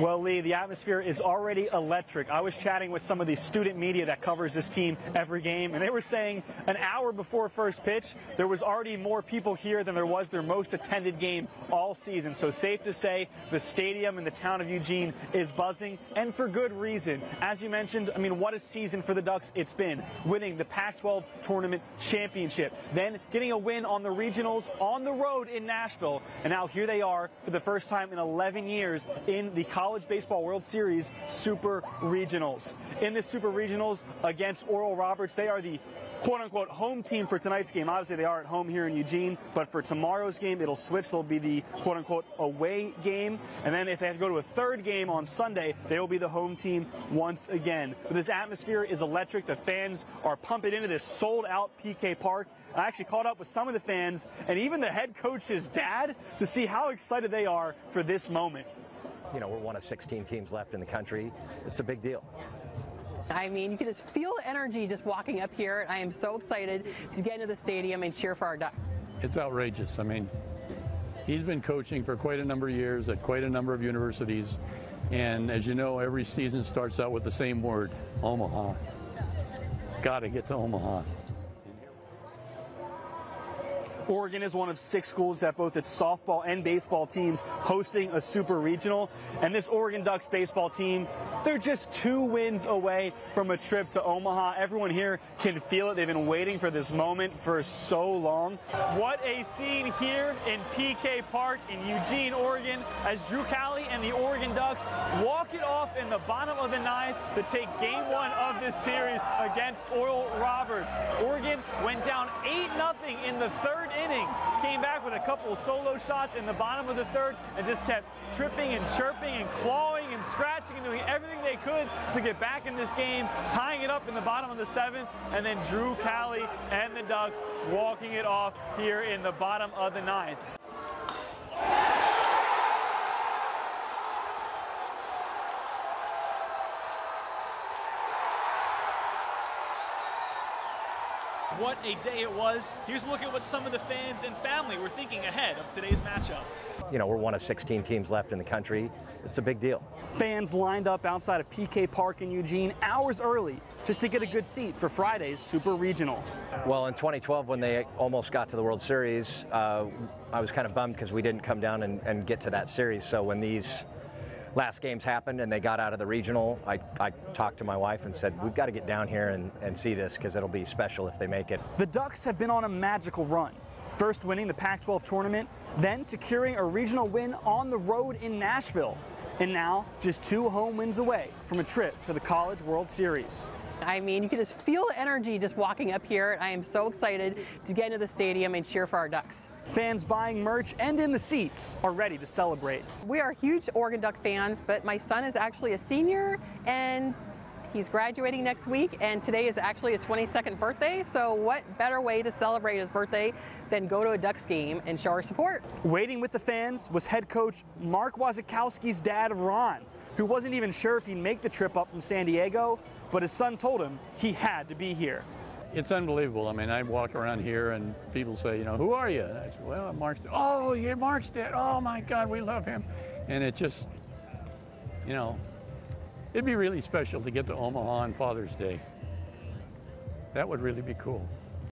Well, Lee, the atmosphere is already electric. I was chatting with some of the student media that covers this team every game, and they were saying an hour before first pitch, there was already more people here than there was their most attended game all season. So safe to say the stadium in the town of Eugene is buzzing, and for good reason. As you mentioned, I mean, what a season for the Ducks it's been. Winning the Pac-12 tournament championship, then getting a win on the regionals on the road in Nashville, and now here they are for the first time in 11 years in the College Baseball World Series Super Regionals. In this Super Regionals against Oral Roberts, they are the quote-unquote home team for tonight's game. Obviously, they are at home here in Eugene, but for tomorrow's game, it'll switch. They'll be the quote-unquote away game, and then if they have to go to a third game on Sunday, they will be the home team once again. But this atmosphere is electric. The fans are pumping into this sold-out PK Park. I actually caught up with some of the fans and even the head coach's dad to see how excited they are for this moment. You know, we're one of 16 teams left in the country. It's a big deal. I mean, you can just feel energy just walking up here. I am so excited to get into the stadium and cheer for our Ducks. It's outrageous. I mean, he's been coaching for quite a number of years at quite a number of universities. And as you know, every season starts out with the same word, Omaha. Got to get to Omaha. Oregon is one of 6 schools that both its softball and baseball teams hosting a super regional. And this Oregon Ducks baseball team, they're just 2 wins away from a trip to Omaha. Everyone here can feel it. They've been waiting for this moment for so long. What a scene here in PK Park in Eugene, Oregon, as Drew Cali and the Oregon Ducks walk it off in the bottom of the 9th to take game 1 of this series against Oral Roberts. Oregon went down 8-0 in the 3rd inning, came back with a couple of solo shots in the bottom of the 3rd and just kept tripping and chirping and clawing and scratching and doing everything they could to get back in this game, tying it up in the bottom of the 7th, and then Drew Cali and the Ducks walking it off here in the bottom of the 9th. What a day it was. Here's a look at what some of the fans and family were thinking ahead of today's matchup. You know, we're one of 16 teams left in the country. It's a big deal. Fans lined up outside of PK Park in Eugene hours early just to get a good seat for Friday's Super Regional. Well, in 2012, when they almost got to the World Series, I was kind of bummed because we didn't come down and get to that series. So when these last games happened and they got out of the regional, I talked to my wife and said, we've got to get down here and see this because it'll be special if they make it. The Ducks have been on a magical run. First winning the Pac-12 tournament, then securing a regional win on the road in Nashville. And now just 2 home wins away from a trip to the College World Series. I mean, you can just feel energy just walking up here. I am so excited to get into the stadium and cheer for our Ducks. Fans buying merch and in the seats are ready to celebrate. We are huge Oregon Duck fans, but my son is actually a senior and he's graduating next week, and today is actually his 22nd birthday, so what better way to celebrate his birthday than go to a Ducks game and show our support? Waiting with the fans was head coach Mark Wasikowski's dad, Ron, who wasn't even sure if he'd make the trip up from San Diego, but his son told him he had to be here. It's unbelievable. I mean, I walk around here and people say, you know, who are you? And I said, well, I'm Mark's dad. Oh, you're Mark's dad. Oh, my God, we love him. And it just, you know, it'd be really special to get to Omaha on Father's Day. That would really be cool.